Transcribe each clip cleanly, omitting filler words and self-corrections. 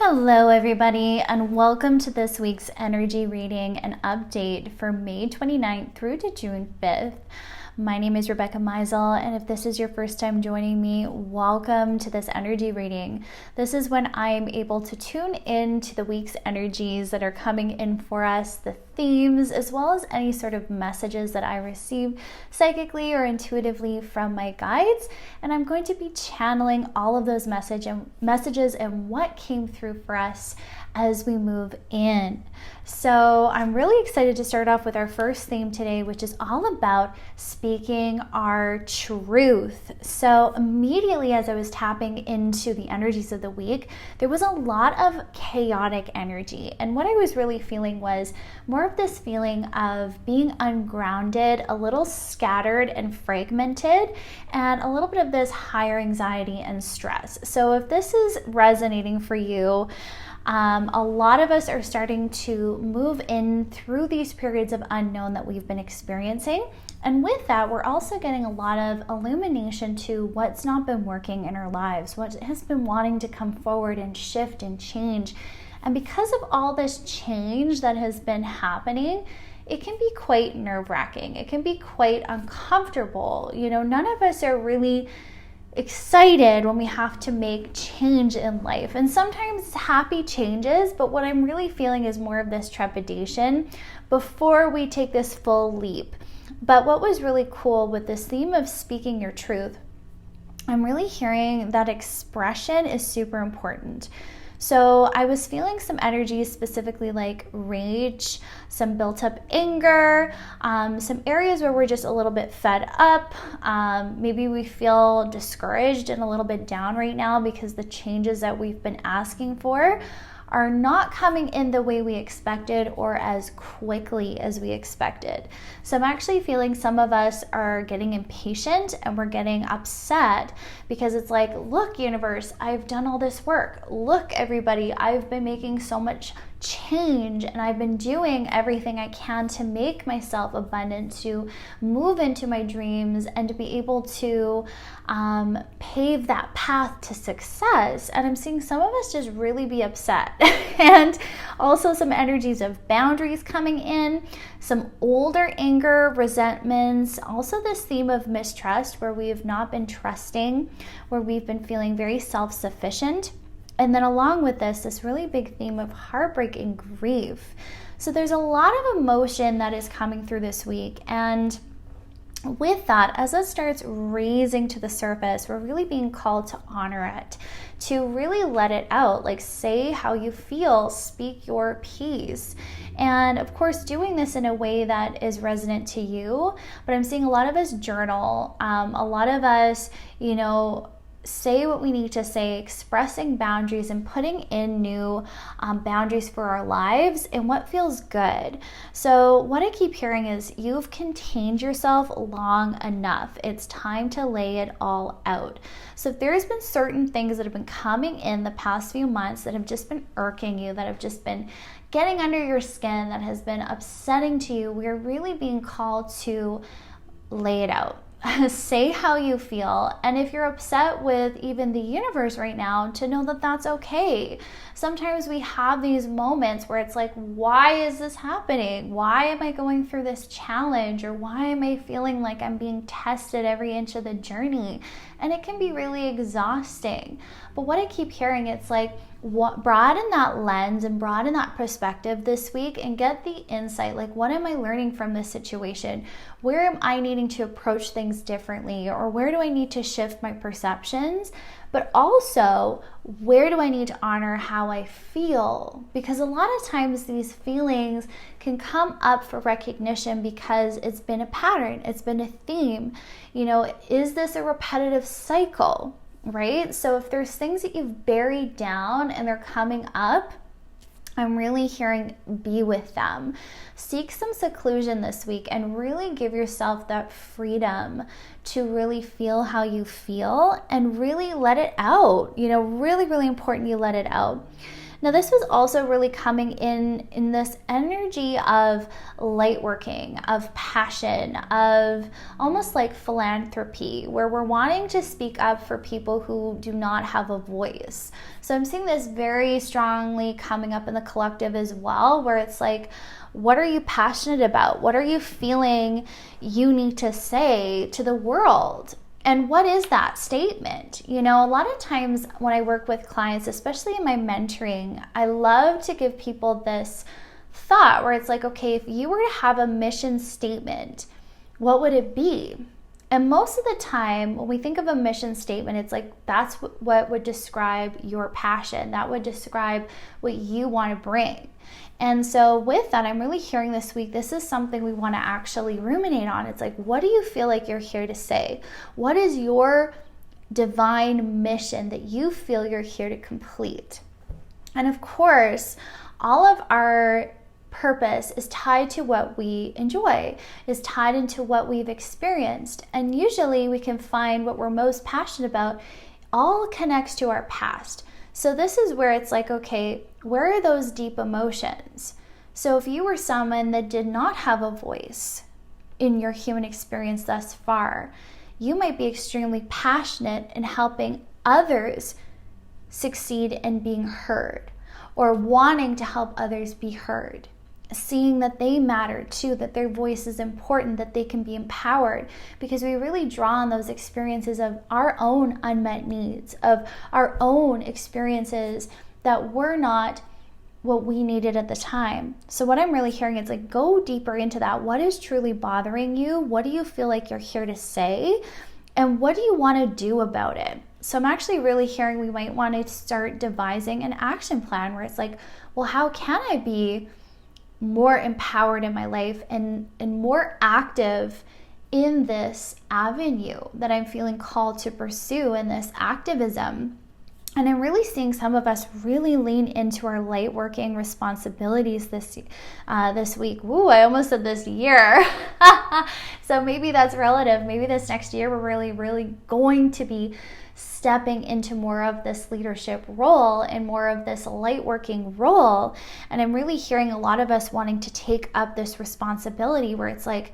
Hello everybody, and welcome to this week's energy reading and update for May 29th through to June 5th. My name is Rebecca Meisel, and if this is your first time joining me, welcome to this energy reading. This is when I'm able to tune in to the week's energies that are coming in for us, the themes, as well as any sort of messages that I receive psychically or intuitively from my guides. And I'm going to be channeling all of those messages and what came through for us as we move in. So I'm really excited to start off with our first theme today, which is all about speaking our truth. So immediately as I was tapping into the energies of the week, there was a lot of chaotic energy. And what I was really feeling was more of this feeling of being ungrounded, a little scattered and fragmented, and a little bit of this higher anxiety and stress. So if this is resonating for you, a lot of us are starting to move in through these periods of unknown that we've been experiencing. And with that, we're also getting a lot of illumination to what's not been working in our lives, what has been wanting to come forward and shift and change. And because of all this change that has been happening, it can be quite nerve-wracking. It can be quite uncomfortable. You know, none of us are really excited when we have to make change in life, and sometimes happy changes, but what I'm really feeling is more of this trepidation before we take this full leap. But what was really cool with this theme of speaking your truth, I'm really hearing that expression is super important. So I was feeling some energies, specifically like rage, some built up anger, some areas where we're just a little bit fed up. Maybe we feel discouraged and a little bit down right now because the changes that we've been asking for are not coming in the way we expected or as quickly as we expected. So I'm actually feeling some of us are getting impatient and we're getting upset because it's like, look, universe, I've done all this work. Look, everybody, I've been making so much change and I've been doing everything I can to make myself abundant, to move into my dreams and to be able to pave that path to success. And I'm seeing some of us just really be upset and also some energies of boundaries coming in, some older anger, resentments, also this theme of mistrust where we have not been trusting, where we've been feeling very self-sufficient. And then along with this really big theme of heartbreak and grief. So there's a lot of emotion that is coming through this week. And with that, as it starts raising to the surface, we're really being called to honor it, to really let it out, like say how you feel, speak your piece. And of course, doing this in a way that is resonant to you. But I'm seeing a lot of us journal, a lot of us, say what we need to say, expressing boundaries and putting in new boundaries for our lives and what feels good. So what I keep hearing is you've contained yourself long enough. It's time to lay it all out. So if there's been certain things that have been coming in the past few months that have just been irking you, that have just been getting under your skin, that has been upsetting to you, we're really being called to lay it out. Say how you feel, and if you're upset with even the universe right now, to know that that's okay. Sometimes we have these moments where it's like, why is this happening? Why am I going through this challenge? Or why am I feeling like I'm being tested every inch of the journey? And it can be really exhausting. But what I keep hearing, it's like, broaden that lens and broaden that perspective this week and get the insight, like what am I learning from this situation? Where am I needing to approach things differently? Or where do I need to shift my perceptions? But also, where do I need to honor how I feel? Because a lot of times these feelings can come up for recognition because it's been a pattern, it's been a theme. Is this a repetitive cycle? Right? So if there's things that you've buried down and they're coming up, I'm really hearing be with them. Seek some seclusion this week and really give yourself that freedom to really feel how you feel and really let it out. Really, really important you let it out. Now, this was also really coming in this energy of light working, of passion, of almost like philanthropy, where we're wanting to speak up for people who do not have a voice. So I'm seeing this very strongly coming up in the collective as well, where it's like, what are you passionate about? What are you feeling you need to say to the world? And what is that statement? You know, a lot of times when I work with clients, especially in my mentoring, I love to give people this thought where it's like, okay, if you were to have a mission statement, what would it be? And most of the time, when we think of a mission statement, it's like that's what would describe your passion. That would describe what you want to bring. And so with that, I'm really hearing this week, this is something we want to actually ruminate on. It's like, what do you feel like you're here to say? What is your divine mission that you feel you're here to complete? And of course, all of our purpose is tied to what we enjoy, is tied into what we've experienced. And usually we can find what we're most passionate about all connects to our past. So this is where it's like, okay, where are those deep emotions? So if you were someone that did not have a voice in your human experience thus far, you might be extremely passionate in helping others succeed in being heard, or wanting to help others be heard, seeing that they matter too, that their voice is important, that they can be empowered, because we really draw on those experiences of our own unmet needs, of our own experiences that were not what we needed at the time. So what I'm really hearing is like, go deeper into that. What is truly bothering you? What do you feel like you're here to say? And what do you want to do about it? So I'm actually really hearing we might want to start devising an action plan where it's like, well, how can I be more empowered in my life and more active in this avenue that I'm feeling called to pursue in this activism? And I'm really seeing some of us really lean into our light working responsibilities this week. Woo, I almost said this year. So maybe that's relative. Maybe this next year we're really, really going to be stepping into more of this leadership role and more of this light working role. And I'm really hearing a lot of us wanting to take up this responsibility where it's like,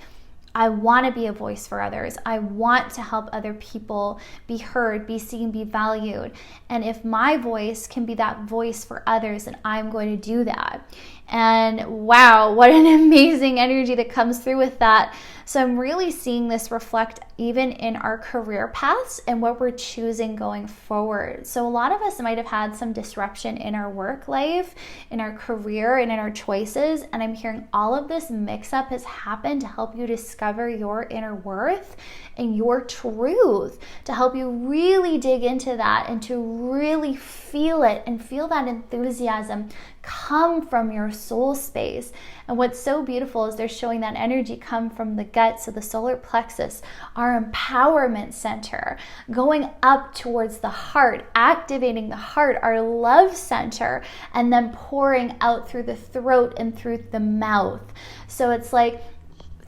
I want to be a voice for others. I want to help other people be heard, be seen, be valued. And if my voice can be that voice for others, then I'm going to do that. And wow, what an amazing energy that comes through with that. So I'm really seeing this reflect even in our career paths and what we're choosing going forward. So a lot of us might have had some disruption in our work life, in our career, and in our choices. And I'm hearing all of this mix up has happened to help you discover your inner worth and your truth, to help you really dig into that and to really feel it and feel that enthusiasm come from your soul space. And what's so beautiful is they're showing that energy come from the gut, so the solar plexus, our empowerment center, going up towards the heart, activating the heart, our love center, and then pouring out through the throat and through the mouth. So it's like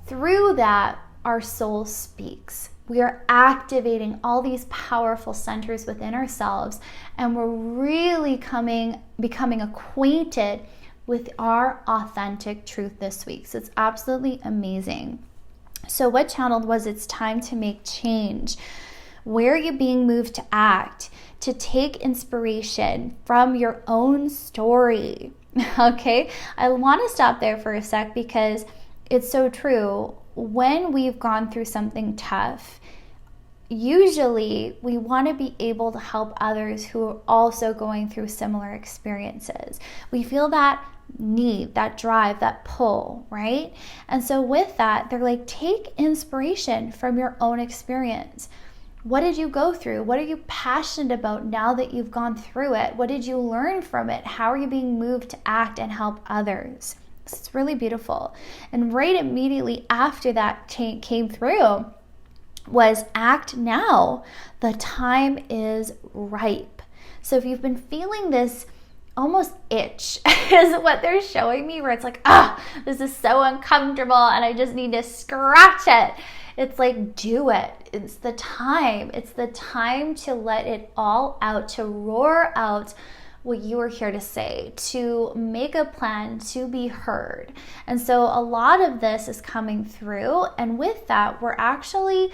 through that, our soul speaks. We are activating all these powerful centers within ourselves, and we're really becoming acquainted with our authentic truth this week. So it's absolutely amazing. So what channeled was it's time to make change. Where are you being moved to act, to take inspiration from your own story? Okay, I want to stop there for a sec because it's so true. When we've gone through something tough, usually we want to be able to help others who are also going through similar experiences. We feel that need, that drive, that pull, right? And so with that, they're like, take inspiration from your own experience. What did you go through? What are you passionate about now that you've gone through it? What did you learn from it? How are you being moved to act and help others? It's really beautiful. And right immediately after that came through was act now. The time is ripe. So if you've been feeling this almost itch is what they're showing me, where it's like, this is so uncomfortable and I just need to scratch it. It's like, do it. It's the time. It's the time to let it all out, to roar out what you are here to say, to make a plan, to be heard. And so a lot of this is coming through, and with that, we're actually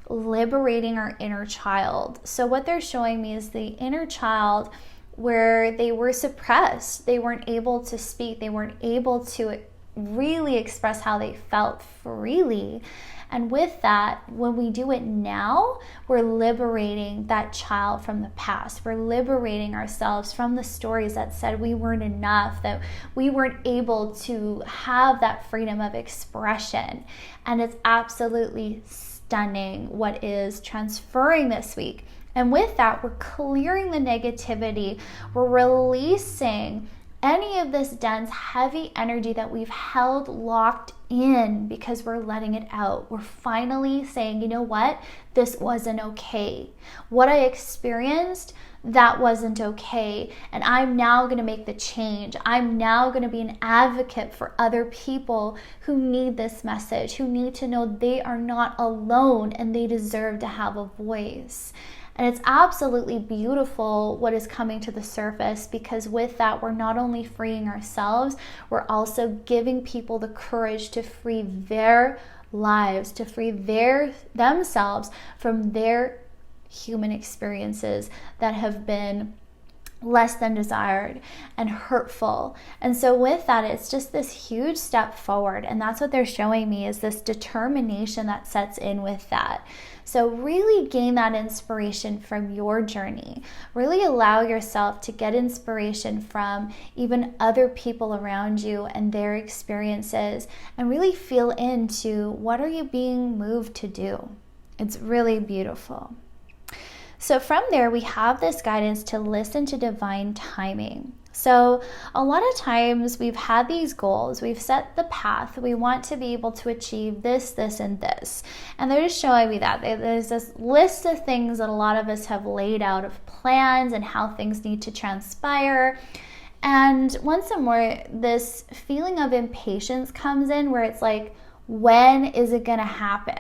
liberating our inner child. So what they're showing me is the inner child where they were suppressed. They weren't able to speak. They weren't able to really express how they felt freely. And with that, when we do it now, we're liberating that child from the past. We're liberating ourselves from the stories that said we weren't enough, that we weren't able to have that freedom of expression. And it's absolutely stunning what is transferring this week. And with that, we're clearing the negativity. We're releasing any of this dense, heavy energy that we've held locked in because we're letting it out. We're finally saying, you know what? This wasn't okay. What I experienced, that wasn't okay. And I'm now going to make the change. I'm now going to be an advocate for other people who need this message, who need to know they are not alone and they deserve to have a voice. And it's absolutely beautiful what is coming to the surface, because with that, we're not only freeing ourselves, we're also giving people the courage to free their lives, to free themselves from their human experiences that have been less than desired and hurtful. And so with that, it's just this huge step forward. And that's what they're showing me, is this determination that sets in with that. So really gain that inspiration from your journey. Really allow yourself to get inspiration from even other people around you and their experiences, and really feel into what are you being moved to do. It's really beautiful. So from there, we have this guidance to listen to divine timing. So a lot of times we've had these goals, we've set the path, we want to be able to achieve this, this, and this. And they're just showing me that. There's this list of things that a lot of us have laid out, of plans and how things need to transpire. And once more, this feeling of impatience comes in, where it's like, when is it gonna happen?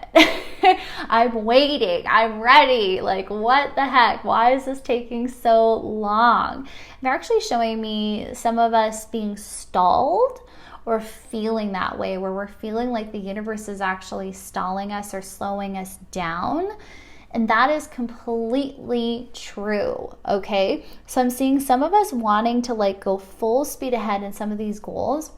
I'm waiting, I'm ready. Like, what the heck? Why is this taking so long? They're actually showing me some of us being stalled or feeling that way, where we're feeling like the universe is actually stalling us or slowing us down. And that is completely true, okay? So I'm seeing some of us wanting to like go full speed ahead in some of these goals,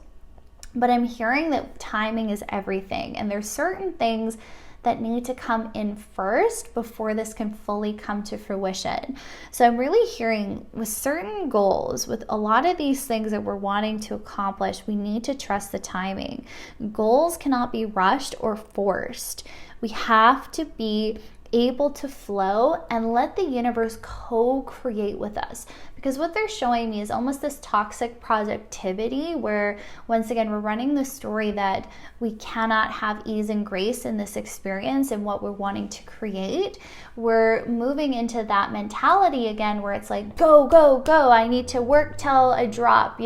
but I'm hearing that timing is everything. And there's certain things that need to come in first before this can fully come to fruition. So I'm really hearing with certain goals, with a lot of these things that we're wanting to accomplish, we need to trust the timing. Goals cannot be rushed or forced. We have to be able to flow and let the universe co-create with us. Because what they're showing me is almost this toxic productivity, where once again, we're running the story that we cannot have ease and grace in this experience and what we're wanting to create. We're moving into that mentality again, where it's like, go, go, go. I need to work till I drop,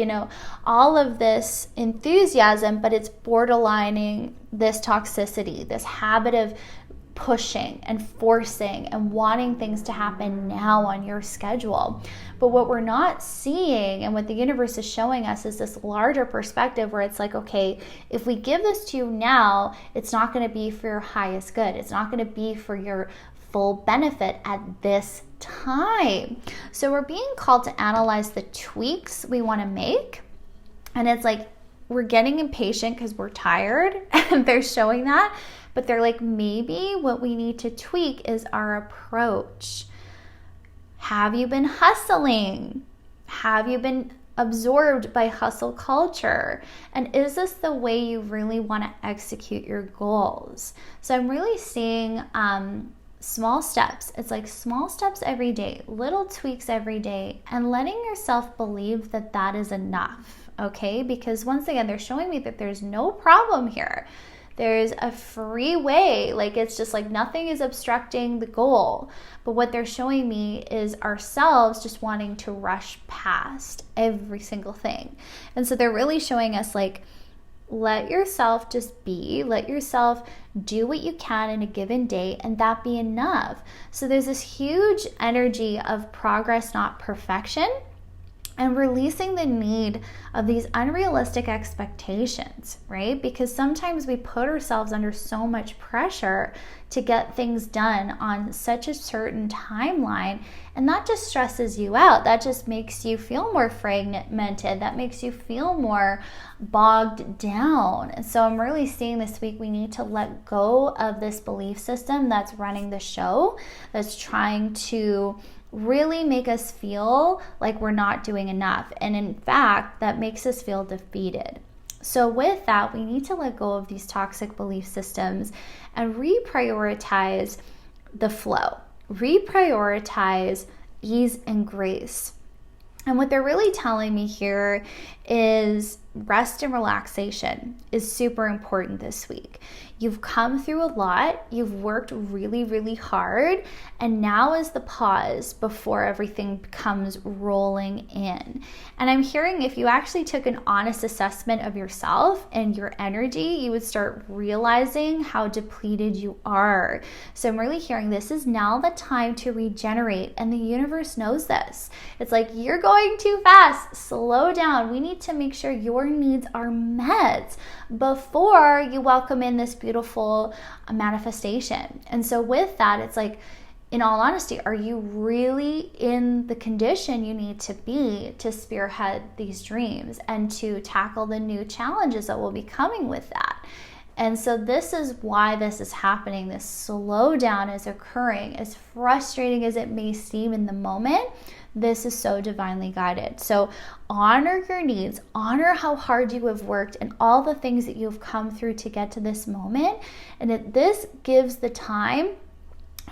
all of this enthusiasm, but it's borderlining this toxicity, this habit of pushing and forcing and wanting things to happen now on your schedule. But what we're not seeing, and what the universe is showing us, is this larger perspective where it's like, okay, if we give this to you now, it's not going to be for your highest good. It's not going to be for your full benefit at this time. So we're being called to analyze the tweaks we want to make. And it's like, we're getting impatient because we're tired, and they're showing that. But they're like, maybe what we need to tweak is our approach. Have you been hustling? Have you been absorbed by hustle culture? And is this the way you really want to execute your goals? So I'm really seeing small steps. It's like small steps every day, little tweaks every day, and letting yourself believe that that is enough, okay? Because once again, they're showing me that there's no problem here. There's a free way. Like, it's just like nothing is obstructing the goal. But what they're showing me is ourselves just wanting to rush past every single thing. And so they're really showing us, like, let yourself just be, let yourself do what you can in a given day, and that be enough. So there's this huge energy of progress, not perfection. and releasing the need of these unrealistic expectations, right? Because sometimes we put ourselves under so much pressure to get things done on such a certain timeline, and that just stresses you out. That just makes you feel more fragmented. That makes you feel more bogged down. And so I'm really seeing this week we need to let go of this belief system that's running the show, that's trying to really make us feel like we're not doing enough. And in fact, that makes us feel defeated. So with that, we need to let go of these toxic belief systems and reprioritize the flow, reprioritize ease and grace. And what they're really telling me here is rest and relaxation is super important this week. You've come through a lot, you've worked really, really hard, and now is the pause before everything comes rolling in. And I'm hearing if you actually took an honest assessment of yourself and your energy, you would start realizing how depleted you are. So I'm really hearing this is now the time to regenerate, and the universe knows this. It's like, you're going too fast, slow down. We need to make sure your needs are met before you welcome in this beautiful manifestation. And so with that, it's like, in all honesty, are you really in the condition you need to be to spearhead these dreams and to tackle the new challenges that will be coming with that? And so this is why this is happening. This slowdown is occurring. As frustrating as it may seem in the moment, this is so divinely guided. So honor your needs, honor how hard you have worked and all the things that you've come through to get to this moment. And this gives the time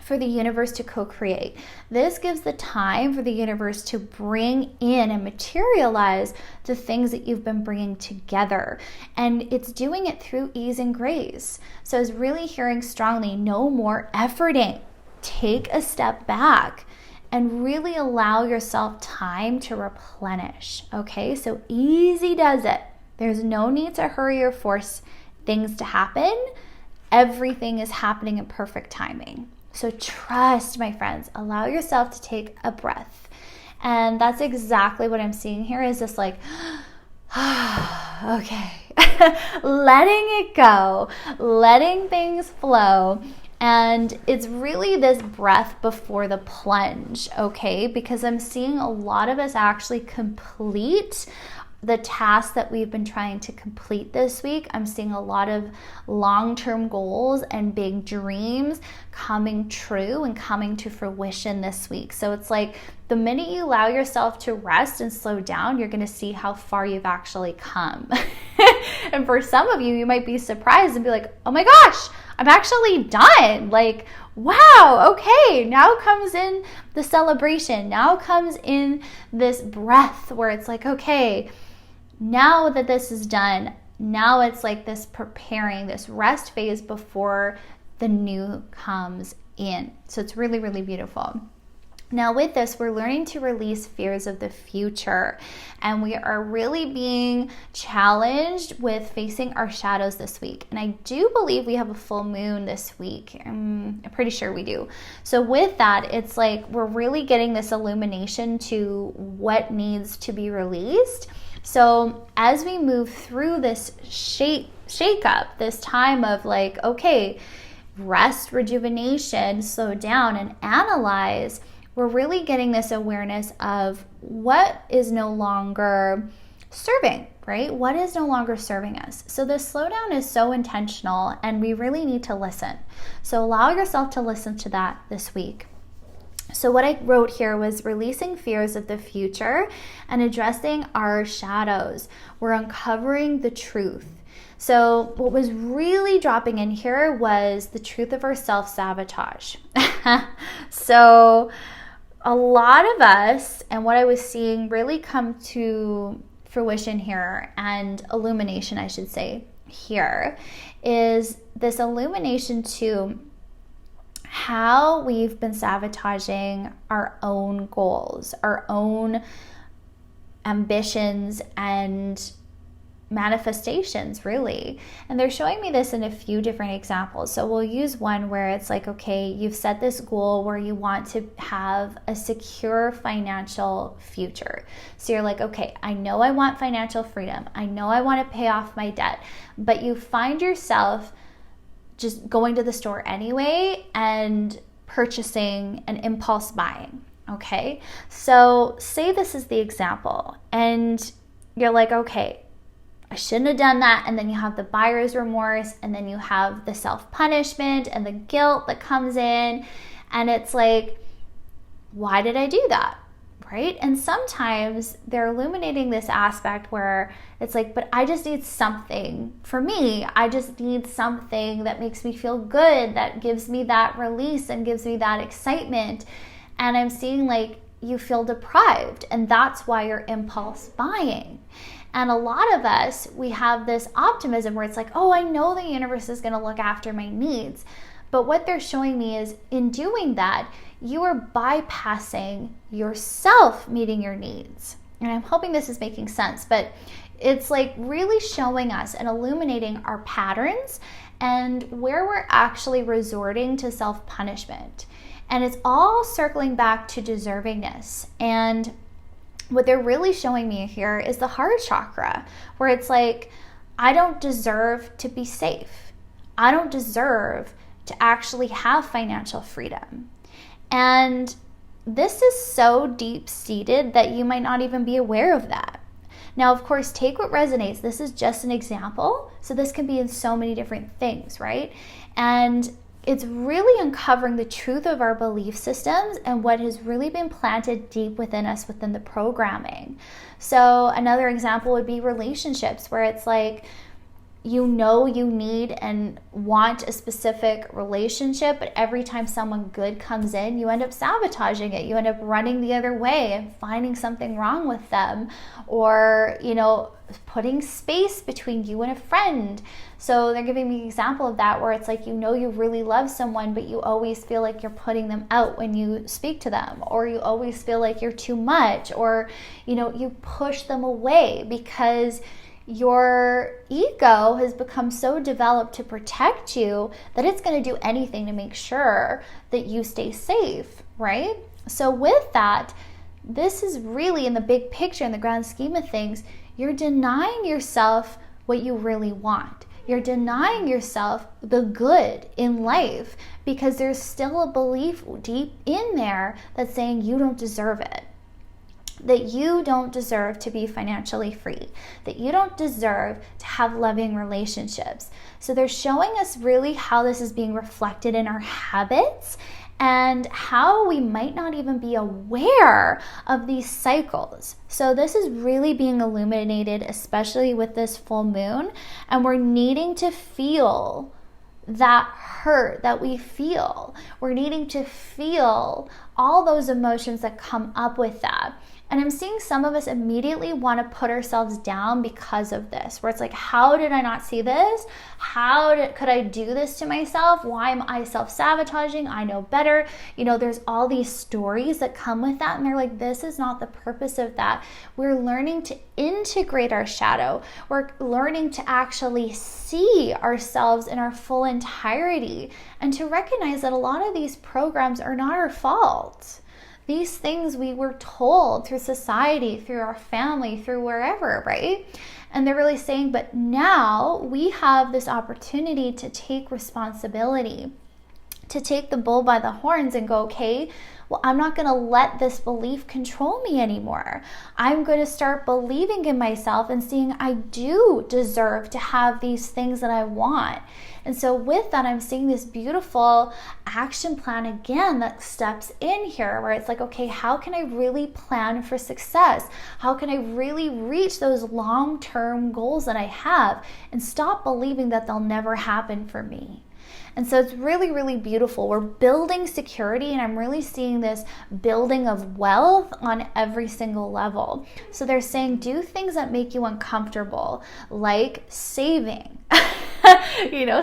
for the universe to co-create. This gives the time for the universe to bring in and materialize the things that you've been bringing together. And it's doing it through ease and grace. So it's really hearing strongly, no more efforting. Take a step back and really allow yourself time to replenish, okay? So easy does it. There's no need to hurry or force things to happen. Everything is happening in perfect timing. So trust, my friends, allow yourself to take a breath. And that's exactly what I'm seeing here is this like, okay, letting it go, letting things flow. And it's really this breath before the plunge, okay? Because I'm seeing a lot of us actually complete the tasks that we've been trying to complete this week. I'm seeing a lot of long-term goals and big dreams coming true and coming to fruition this week. So it's like the minute you allow yourself to rest and slow down, you're going to see how far you've actually come. And for some of you, you might be surprised and be like, oh my gosh, I'm actually done. Like, wow, okay, now comes in the celebration. Now comes in this breath where it's like, okay, now that this is done, now it's like this preparing, this rest phase before the new comes in. So it's really, really beautiful. Now with this, we're learning to release fears of the future, and we are really being challenged with facing our shadows this week. And I do believe we have a full moon this week. I'm pretty sure we do. So with that, it's like we're really getting this illumination to what needs to be released. So as we move through this shake up, this time of like, okay, rest, rejuvenation, slow down and analyze, we're really getting this awareness of what is no longer serving, right? What is no longer serving us? So this slowdown is so intentional, and we really need to listen. So allow yourself to listen to that this week. So what I wrote here was releasing fears of the future and addressing our shadows. We're uncovering the truth. So what was really dropping in here was the truth of our self-sabotage. So a lot of us, and what I was seeing really come to fruition here, and illumination, I should say, here, is this illumination to how we've been sabotaging our own goals, our own ambitions, and manifestations, really. And they're showing me this in a few different examples. So we'll use one where it's like, okay, you've set this goal where you want to have a secure financial future. So you're like, okay, I know I want financial freedom. I know I want to pay off my debt, but you find yourself just going to the store anyway and purchasing and impulse buying. Okay. So say this is the example and you're like, okay, I shouldn't have done that. And then you have the buyer's remorse, and then you have the self-punishment and the guilt that comes in. And it's like, why did I do that? Right? And sometimes they're illuminating this aspect where it's like, but I just need something. For me, I just need something that makes me feel good, that gives me that release and gives me that excitement. And I'm seeing like you feel deprived, and that's why you're impulse buying. And a lot of us, we have this optimism where it's like, oh, I know the universe is going to look after my needs. But what they're showing me is in doing that, you are bypassing yourself meeting your needs. And I'm hoping this is making sense, but it's like really showing us and illuminating our patterns and where we're actually resorting to self-punishment. And it's all circling back to deservingness. And what they're really showing me here is the heart chakra, where it's like, I don't deserve to be safe. I don't deserve to actually have financial freedom. And this is so deep-seated that you might not even be aware of that. Now, of course, take what resonates. This is just an example. So this can be in so many different things, right? And it's really uncovering the truth of our belief systems and what has really been planted deep within us within the programming. So another example would be relationships, where it's like, you know you need and want a specific relationship, but every time someone good comes in, you end up sabotaging it. You end up running the other way and finding something wrong with them, or, you know, putting space between you and a friend. So they're giving me an example of that, where it's like, you know you really love someone, but you always feel like you're putting them out when you speak to them, or you always feel like you're too much, or, you know, you push them away because your ego has become so developed to protect you that it's going to do anything to make sure that you stay safe, right? So with that, this is really, in the big picture, in the grand scheme of things, you're denying yourself what you really want. You're denying yourself the good in life because there's still a belief deep in there that's saying you don't deserve it. That you don't deserve to be financially free, that you don't deserve to have loving relationships. So they're showing us really how this is being reflected in our habits and how we might not even be aware of these cycles. So this is really being illuminated, especially with this full moon, and we're needing to feel that hurt that we feel. We're needing to feel all those emotions that come up with that. And I'm seeing some of us immediately want to put ourselves down because of this, where it's like, how did I not see this? Could I do this to myself? Why am I self-sabotaging? I know better. You know, there's all these stories that come with that. And they're like, this is not the purpose of that. We're learning to integrate our shadow. We're learning to actually see ourselves in our full entirety and to recognize that a lot of these programs are not our fault. These things we were told through society, through our family, through wherever, right? And they're really saying, but now we have this opportunity to take responsibility, to take the bull by the horns and go, okay, well, I'm not going to let this belief control me anymore. I'm going to start believing in myself and seeing I do deserve to have these things that I want. And so with that, I'm seeing this beautiful action plan again that steps in here, where it's like, okay, how can I really plan for success? How can I really reach those long-term goals that I have and stop believing that they'll never happen for me? And so it's really, really beautiful. We're building security, and I'm really seeing this building of wealth on every single level. So they're saying do things that make you uncomfortable, like saving.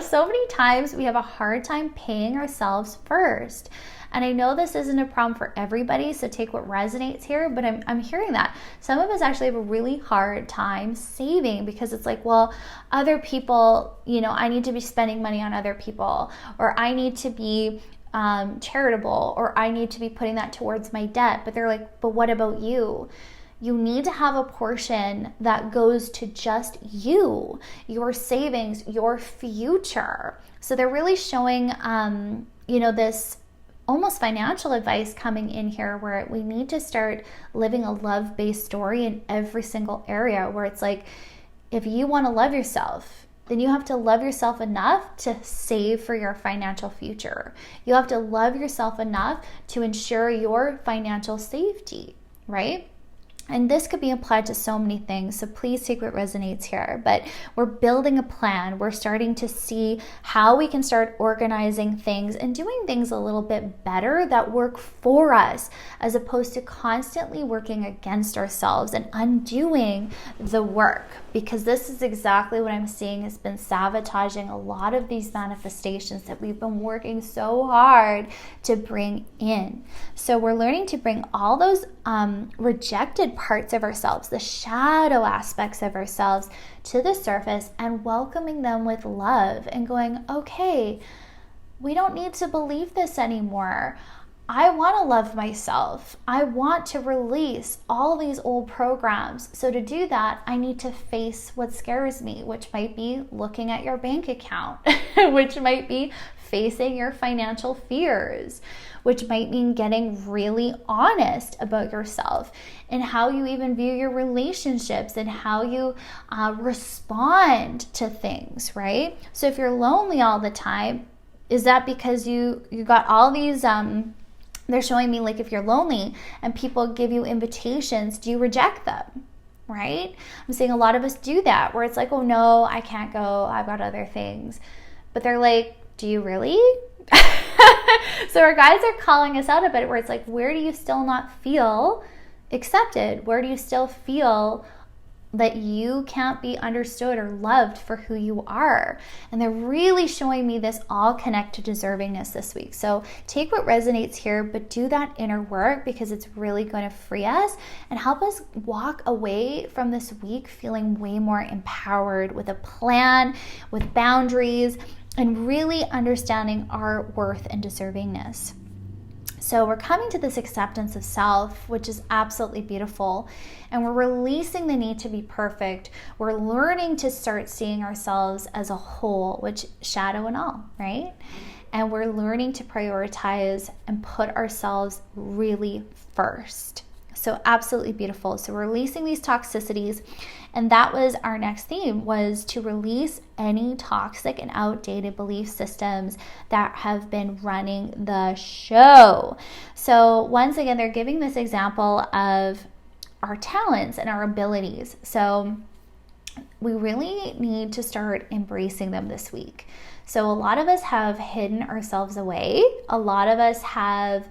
So many times we have a hard time paying ourselves first. And I know this isn't a problem for everybody, so take what resonates here, but I'm hearing that. Some of us actually have a really hard time saving because it's like, well, other people, I need to be spending money on other people, or I need to be charitable, or I need to be putting that towards my debt. But they're like, but what about you? You need to have a portion that goes to just you, your savings, your future. So they're really showing, this almost financial advice coming in here where we need to start living a love-based story in every single area, where it's like, if you want to love yourself, then you have to love yourself enough to save for your financial future. You have to love yourself enough to ensure your financial safety, right? And this could be applied to so many things, so please take what resonates here. But we're building a plan. We're starting to see how we can start organizing things and doing things a little bit better that work for us, as opposed to constantly working against ourselves and undoing the work. Because this is exactly what I'm seeing has been sabotaging a lot of these manifestations that we've been working so hard to bring in. So we're learning to bring all those rejected parts of ourselves, the shadow aspects of ourselves, to the surface and welcoming them with love and going, okay, we don't need to believe this anymore. I want to love myself. I want to release all these old programs. So to do that, I need to face what scares me, which might be looking at your bank account, which might be facing your financial fears, which might mean getting really honest about yourself and how you even view your relationships and how you respond to things, right? So if you're lonely all the time, is that because you got all these they're showing me, like, if you're lonely and people give you invitations, do you reject them, right? I'm seeing a lot of us do that, where it's like, oh no, I can't go, I've got other things. But they're like, do you really? So our guides are calling us out a bit, where it's like, where do you still not feel accepted? Where do you still feel that you can't be understood or loved for who you are? And they're really showing me this all connect to deservingness this week. So take what resonates here, but do that inner work, because it's really going to free us and help us walk away from this week feeling way more empowered, with a plan, with boundaries, and really understanding our worth and deservingness. So we're coming to this acceptance of self, which is absolutely beautiful. And we're releasing the need to be perfect. We're learning to start seeing ourselves as a whole, which shadow and all, right? And we're learning to prioritize and put ourselves really first. So absolutely beautiful. So we're releasing these toxicities. And that was our next theme, was to release any toxic and outdated belief systems that have been running the show. So once again, they're giving this example of our talents and our abilities. So we really need to start embracing them this week. So a lot of us have hidden ourselves away. A lot of us have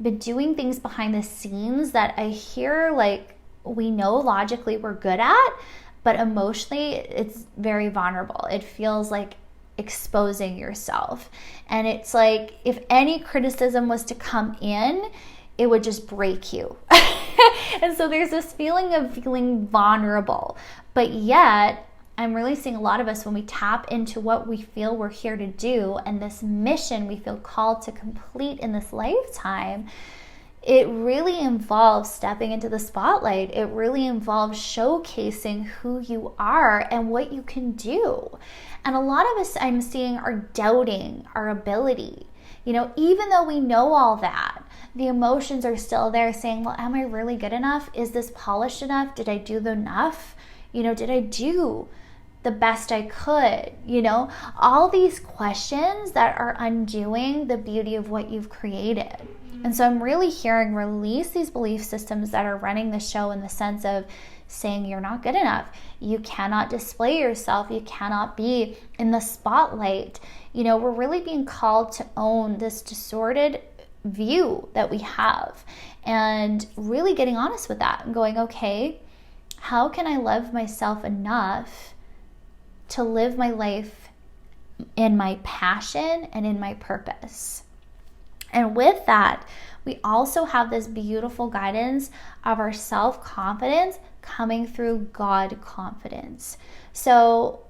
been doing things behind the scenes that I hear like we know logically we're good at, but emotionally it's very vulnerable. It feels like exposing yourself. And it's like, if any criticism was to come in, it would just break you. And so there's this feeling of feeling vulnerable. But yet, I'm really seeing a lot of us, when we tap into what we feel we're here to do and this mission we feel called to complete in this lifetime, it really involves stepping into the spotlight. It really involves showcasing who you are and what you can do. And a lot of us, I'm seeing, are doubting our ability. Even though we know all that, the emotions are still there saying, well, am I really good enough? Is this polished enough? Did I do enough? Did I do the best I could? All these questions that are undoing the beauty of what you've created. And so I'm really hearing, release these belief systems that are running the show, in the sense of saying you're not good enough. You cannot display yourself. You cannot be in the spotlight. We're really being called to own this distorted view that we have, and really getting honest with that and going, okay, how can I love myself enough to live my life in my passion and in my purpose. And with that, we also have this beautiful guidance of our self-confidence coming through God confidence. So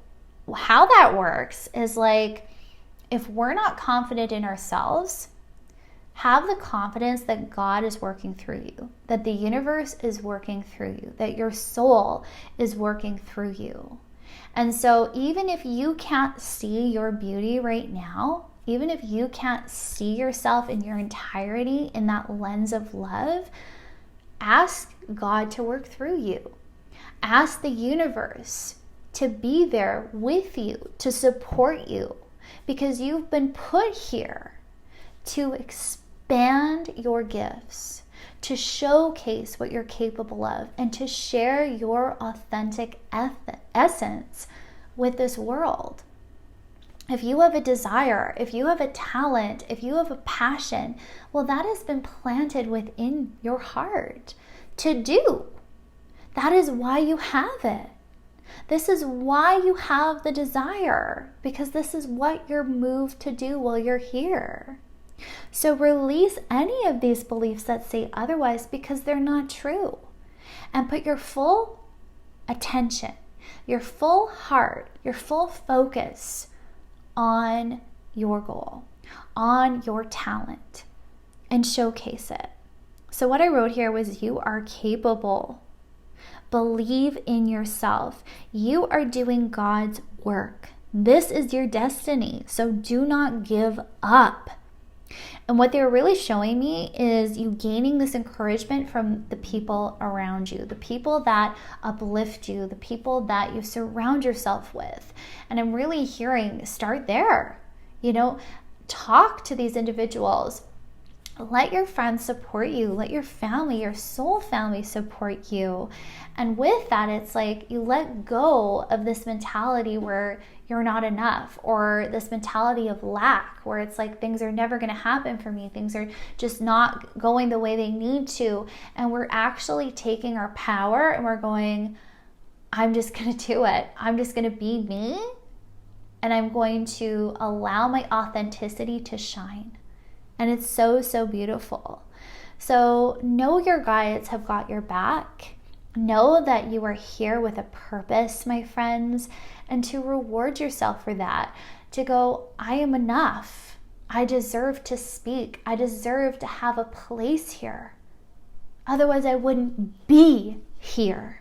how that works is like, if we're not confident in ourselves, have the confidence that God is working through you, that the universe is working through you, that your soul is working through you. And so even if you can't see your beauty right now, even if you can't see yourself in your entirety in that lens of love, ask God to work through you. Ask the universe to be there with you, to support you, because you've been put here to expand your gifts, to showcase what you're capable of, and to share your authentic essence with this world. If you have a desire, if you have a talent, if you have a passion, well, that has been planted within your heart to do. That is why you have it. This is why you have the desire, because this is what you're moved to do while you're here. So release any of these beliefs that say otherwise, because they're not true. And put your full attention, your full heart, your full focus on your goal, on your talent, and showcase it. So what I wrote here was, you are capable. Believe in yourself. You are doing God's work. This is your destiny. So do not give up. And what they're really showing me is you gaining this encouragement from the people around you, the people that uplift you, the people that you surround yourself with. And I'm really hearing, start there. Talk to these individuals. Let your friends support you. Let your family, your soul family support you. And with that, it's like you let go of this mentality where you're not enough, or this mentality of lack where it's like things are never going to happen for me. Things are just not going the way they need to. And we're actually taking our power and we're going, I'm just going to do it. I'm just going to be me. And I'm going to allow my authenticity to shine. And it's so, so beautiful. So know your guides have got your back. Know that you are here with a purpose, my friends, and to reward yourself for that. To go, I am enough. I deserve to speak. I deserve to have a place here. Otherwise, I wouldn't be here.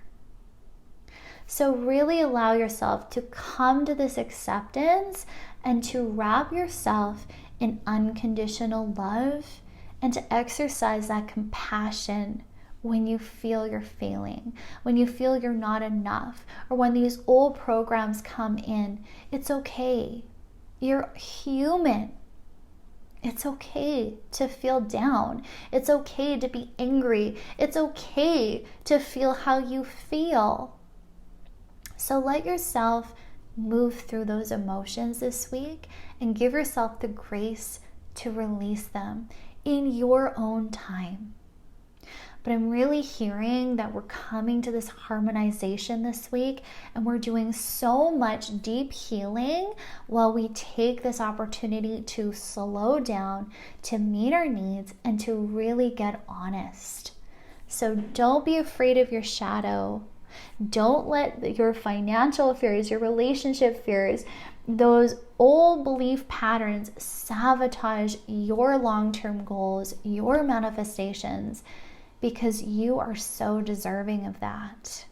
So really allow yourself to come to this acceptance and to wrap yourself in unconditional love, and to exercise that compassion when you feel you're failing, when you feel you're not enough, or when these old programs come in. It's okay. You're human. It's okay to feel down. It's okay to be angry. It's okay to feel how you feel. So let yourself move through those emotions this week and give yourself the grace to release them in your own time. But I'm really hearing that we're coming to this harmonization this week, and we're doing so much deep healing while we take this opportunity to slow down, to meet our needs, and to really get honest. So don't be afraid of your shadow. Don't let your financial fears, your relationship fears, those old belief patterns sabotage your long-term goals, your manifestations, because you are so deserving of that.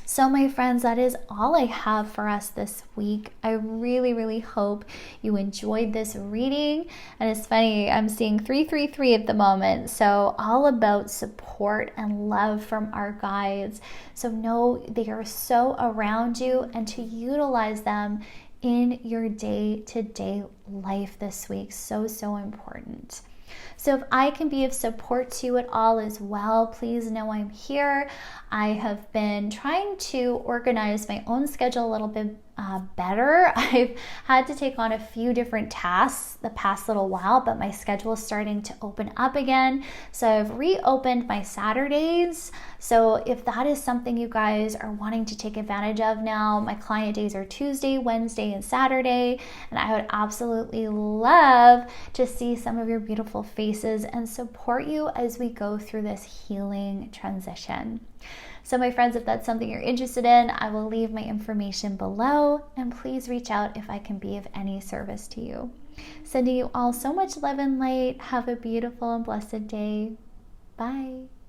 So my friends, that is all I have for us this week. I really, really hope you enjoyed this reading. And it's funny, I'm seeing 333 at the moment. So all about support and love from our guides. So know they are so around you, and to utilize them in your day-to-day life this week. So, so important. So if I can be of support to you at all as well, please know I'm here. I have been trying to organize my own schedule a little bit better. I've had to take on a few different tasks the past little while, but my schedule is starting to open up again. So I've reopened my Saturdays. So if that is something you guys are wanting to take advantage of now, my client days are Tuesday, Wednesday, and Saturday. And I would absolutely love to see some of your beautiful faces and support you as we go through this healing transition. So my friends, if that's something you're interested in, I will leave my information below, and please reach out if I can be of any service to you. Sending you all so much love and light. Have a beautiful and blessed day. Bye.